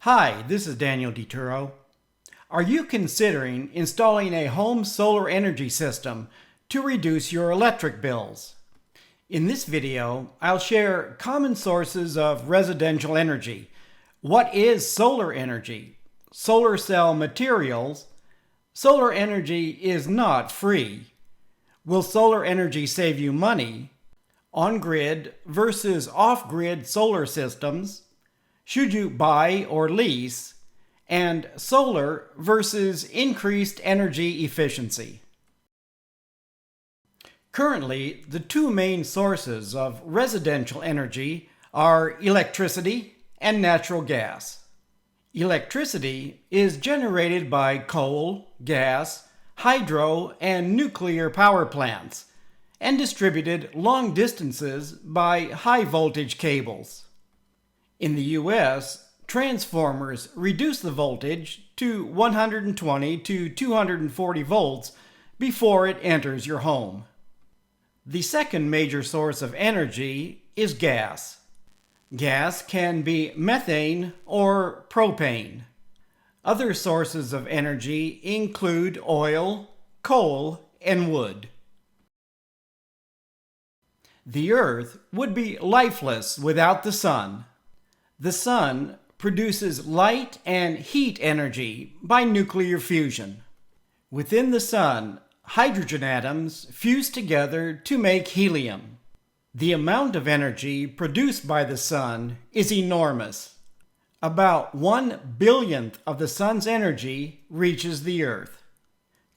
Hi, this is Daniel DiTuro. Are you considering installing a home solar energy system to reduce your electric bills? In this video, I'll share common sources of residential energy. What is solar energy? Solar cell materials. Solar energy is not free. Will solar energy save you money? On-grid versus off-grid solar systems. Should you buy or lease? And solar versus increased energy efficiency. Currently, the two main sources of residential energy are electricity and natural gas. Electricity is generated by coal, gas, hydro, and nuclear power plants, and distributed long distances by high-voltage cables. In the U.S., transformers reduce the voltage to 120 to 240 volts before it enters your home. The second major source of energy is gas. Gas can be methane or propane. Other sources of energy include oil, coal, and wood. The Earth would be lifeless without the sun. The sun produces light and heat energy by nuclear fusion. Within the sun, hydrogen atoms fuse together to make helium. The amount of energy produced by the sun is enormous. About 1/1000th of the sun's energy reaches the Earth.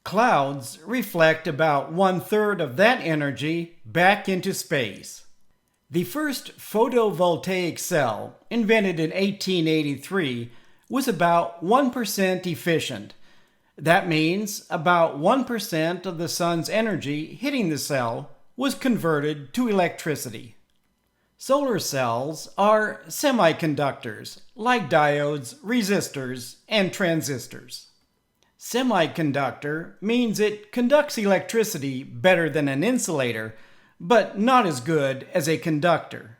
Clouds reflect about 1/3 of that energy back into space. The first photovoltaic cell, invented in 1883, was about 1% efficient. That means about 1% of the sun's energy hitting the cell was converted to electricity. Solar cells are semiconductors, like diodes, resistors, and transistors. Semiconductor means it conducts electricity better than an insulator, but not as good as a conductor.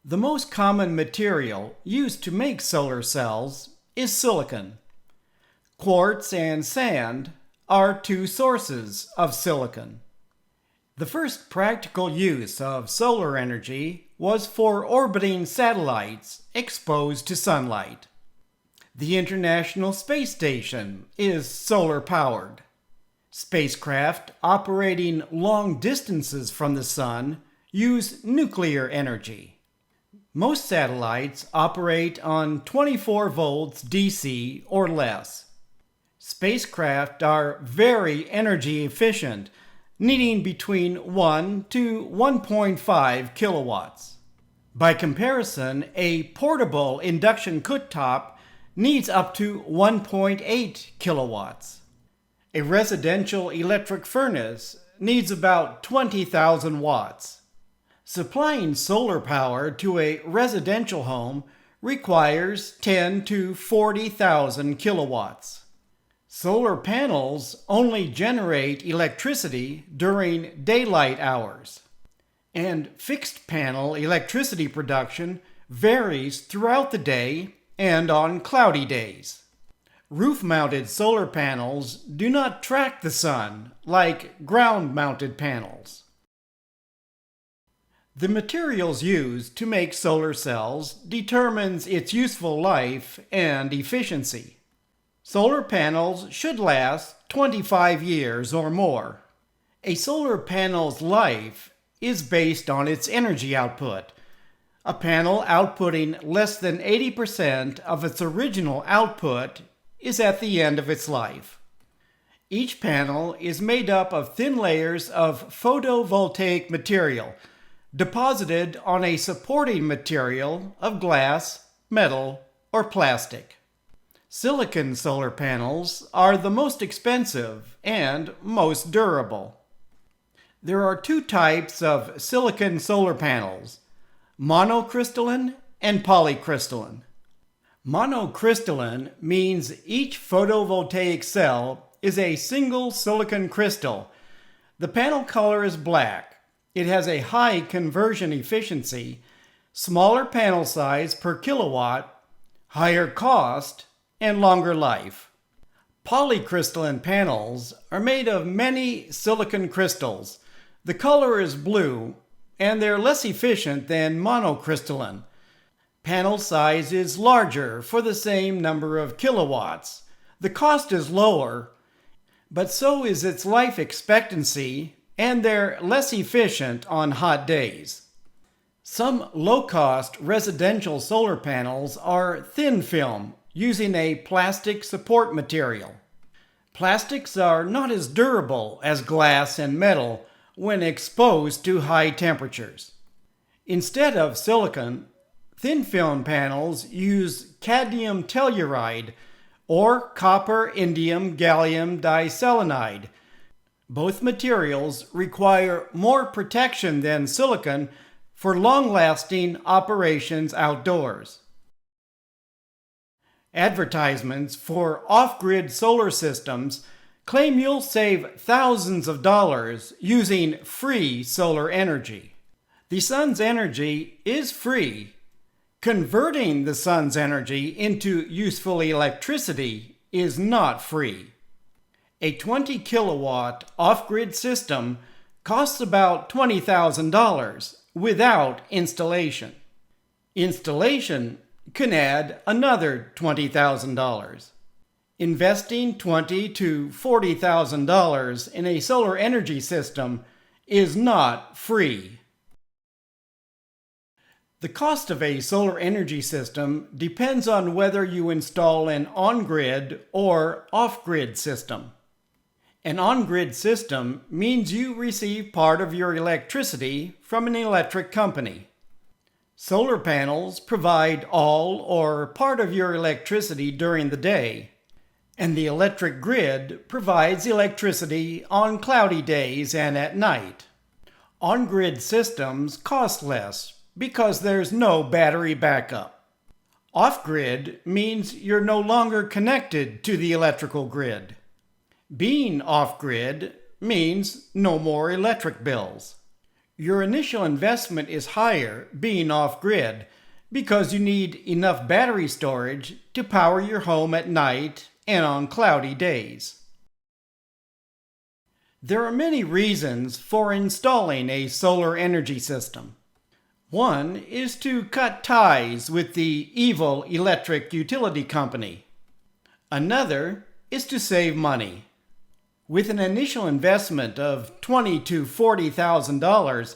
The most common material used to make solar cells is silicon. Quartz and sand are two sources of silicon. The first practical use of solar energy was for orbiting satellites exposed to sunlight. The International Space Station is solar-powered. Spacecraft operating long distances from the sun use nuclear energy. Most satellites operate on 24 volts DC or less. Spacecraft are very energy efficient, needing between 1 to 1.5 kilowatts. By comparison, a portable induction cooktop needs up to 1.8 kilowatts. A residential electric furnace needs about 20,000 watts. Supplying solar power to a residential home requires 10 to 40,000 kilowatts. Solar panels only generate electricity during daylight hours, and fixed panel electricity production varies throughout the day and on cloudy days. Roof-mounted solar panels do not track the sun like ground-mounted panels. The materials used to make solar cells determines its useful life and efficiency. Solar panels should last 25 years or more. A solar panel's life is based on its energy output. A panel outputting less than 80% of its original output is at the end of its life. Each panel is made up of thin layers of photovoltaic material, deposited on a supporting material of glass, metal, or plastic. Silicon solar panels are the most expensive and most durable. There are two types of silicon solar panels: monocrystalline and polycrystalline. Monocrystalline means each photovoltaic cell is a single silicon crystal. The panel color is black. It has a high conversion efficiency, smaller panel size per kilowatt, higher cost, and longer life. Polycrystalline panels are made of many silicon crystals. The color is blue, and they're less efficient than monocrystalline. Panel size is larger for the same number of kilowatts. The cost is lower, but so is its life expectancy, and they're less efficient on hot days. Some low-cost residential solar panels are thin film, using a plastic support material. Plastics are not as durable as glass and metal when exposed to high temperatures. Instead of silicon, thin film panels use cadmium telluride or copper indium gallium diselenide. Both materials require more protection than silicon for long-lasting operations outdoors. Advertisements for off-grid solar systems claim you'll save thousands of dollars using free solar energy. The sun's energy is free. Converting the sun's energy into useful electricity is not free. A 20 kilowatt off-grid system costs about $20,000 without installation. Installation can add another $20,000. Investing $20,000 to $40,000 in a solar energy system is not free. The cost of a solar energy system depends on whether you install an on-grid or off-grid system. An on-grid system means you receive part of your electricity from an electric company. Solar panels provide all or part of your electricity during the day, and the electric grid provides electricity on cloudy days and at night. On-grid systems cost less because there's no battery backup. Off-grid means you're no longer connected to the electrical grid. Being off-grid means no more electric bills. Your initial investment is higher being off-grid because you need enough battery storage to power your home at night and on cloudy days. There are many reasons for installing a solar energy system. One is to cut ties with the evil electric utility company. Another is to save money. With an initial investment of $20,000 to $40,000,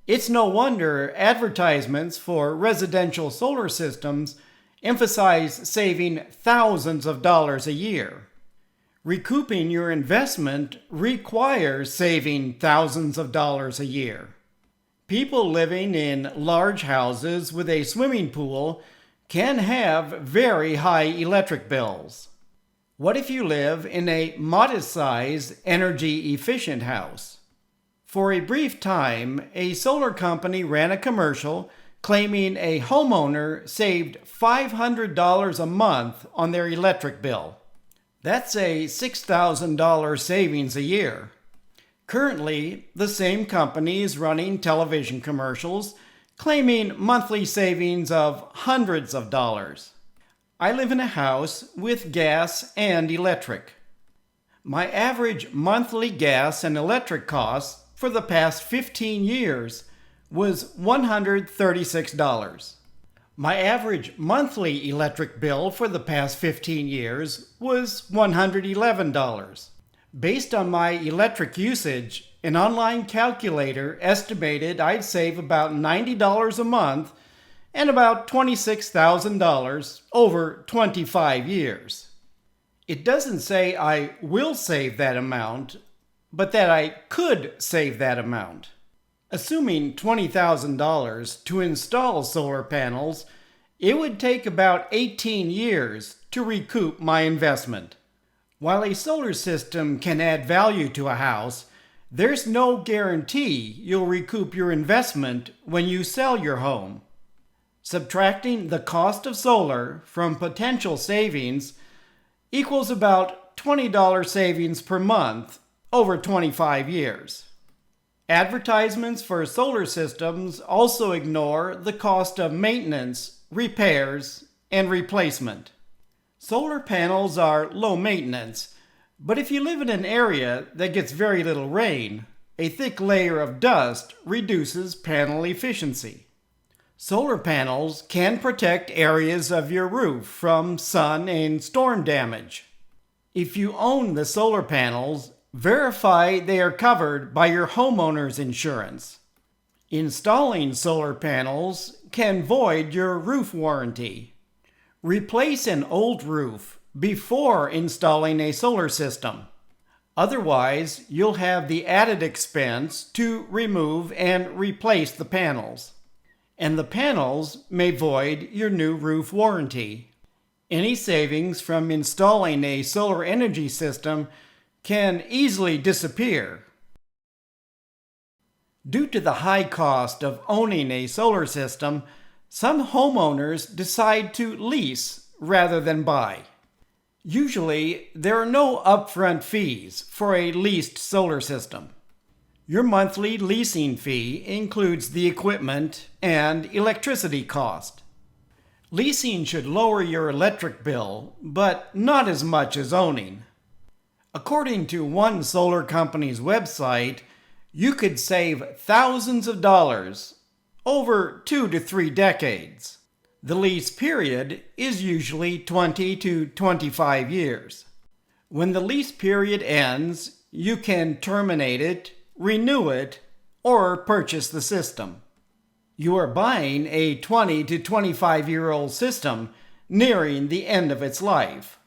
it's no wonder advertisements for residential solar systems emphasize saving thousands of dollars a year. Recouping your investment requires saving thousands of dollars a year. People living in large houses with a swimming pool can have very high electric bills. What if you live in a modest-sized, energy-efficient house? For a brief time, a solar company ran a commercial claiming a homeowner saved $500 a month on their electric bill. That's a $6,000 savings a year. Currently, the same company is running television commercials claiming monthly savings of hundreds of dollars. I live in a house with gas and electric. My average monthly gas and electric costs for the past 15 years was $136. My average monthly electric bill for the past 15 years was $111. Based on my electric usage, an online calculator estimated I'd save about $90 a month and about $26,000 over 25 years. It doesn't say I will save that amount, but that I could save that amount. Assuming $20,000 to install solar panels, it would take about 18 years to recoup my investment. While a solar system can add value to a house, there's no guarantee you'll recoup your investment when you sell your home. Subtracting the cost of solar from potential savings equals about $20 savings per month over 25 years. Advertisements for solar systems also ignore the cost of maintenance, repairs, and replacement. Solar panels are low maintenance, but if you live in an area that gets very little rain, a thick layer of dust reduces panel efficiency. Solar panels can protect areas of your roof from sun and storm damage. If you own the solar panels, verify they are covered by your homeowner's insurance. Installing solar panels can void your roof warranty. Replace an old roof before installing a solar system. Otherwise, you'll have the added expense to remove and replace the panels. And the panels may void your new roof warranty. Any savings from installing a solar energy system can easily disappear. Due to the high cost of owning a solar system, some homeowners decide to lease rather than buy. Usually, there are no upfront fees for a leased solar system. Your monthly leasing fee includes the equipment and electricity cost. Leasing should lower your electric bill, but not as much as owning. According to one solar company's website, you could save thousands of dollars over 2 to 3 decades. The lease period is usually 20 to 25 years. When the lease period ends, you can terminate it, renew it, or purchase the system. You are buying a 20 to 25-year-old system nearing the end of its life.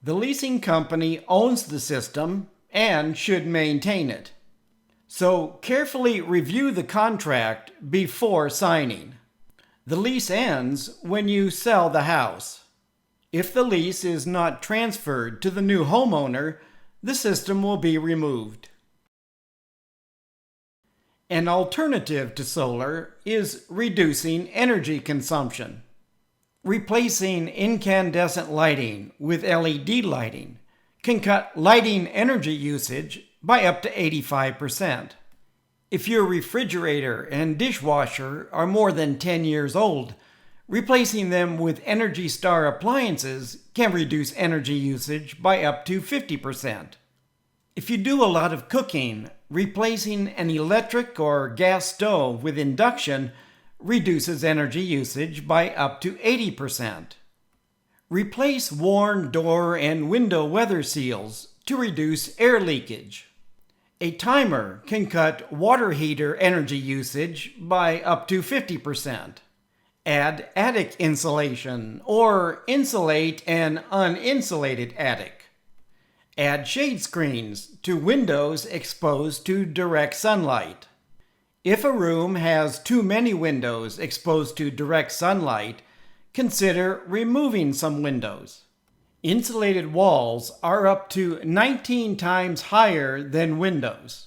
The leasing company owns the system and should maintain it. So carefully review the contract before signing. The lease ends when you sell the house. If the lease is not transferred to the new homeowner, the system will be removed. An alternative to solar is reducing energy consumption. Replacing incandescent lighting with LED lighting can cut lighting energy usage by up to 85%. If your refrigerator and dishwasher are more than 10 years old, replacing them with Energy Star appliances can reduce energy usage by up to 50%. If you do a lot of cooking, replacing an electric or gas stove with induction reduces energy usage by up to 80%. Replace worn door and window weather seals to reduce air leakage. A timer can cut water heater energy usage by up to 50%. Add attic insulation or insulate an uninsulated attic. Add shade screens to windows exposed to direct sunlight. If a room has too many windows exposed to direct sunlight, consider removing some windows. Insulated walls are up to 19 times higher than windows.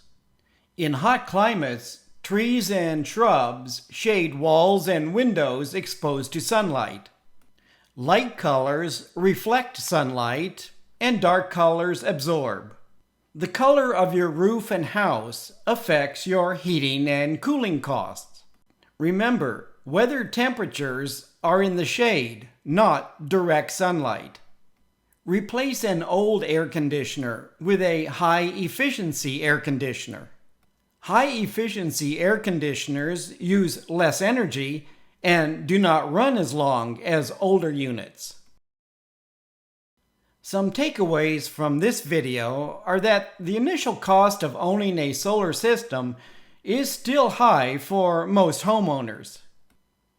In hot climates, trees and shrubs shade walls and windows exposed to sunlight. Light colors reflect sunlight, and dark colors absorb. The color of your roof and house affects your heating and cooling costs. Remember, weather temperatures are in the shade, not direct sunlight. Replace an old air conditioner with a high-efficiency air conditioner. High-efficiency air conditioners use less energy and do not run as long as older units. Some takeaways from this video are that the initial cost of owning a solar system is still high for most homeowners.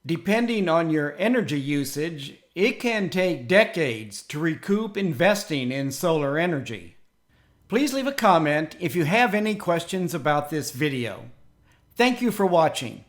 Depending on your energy usage, it can take decades to recoup investing in solar energy. Please leave a comment if you have any questions about this video. Thank you for watching.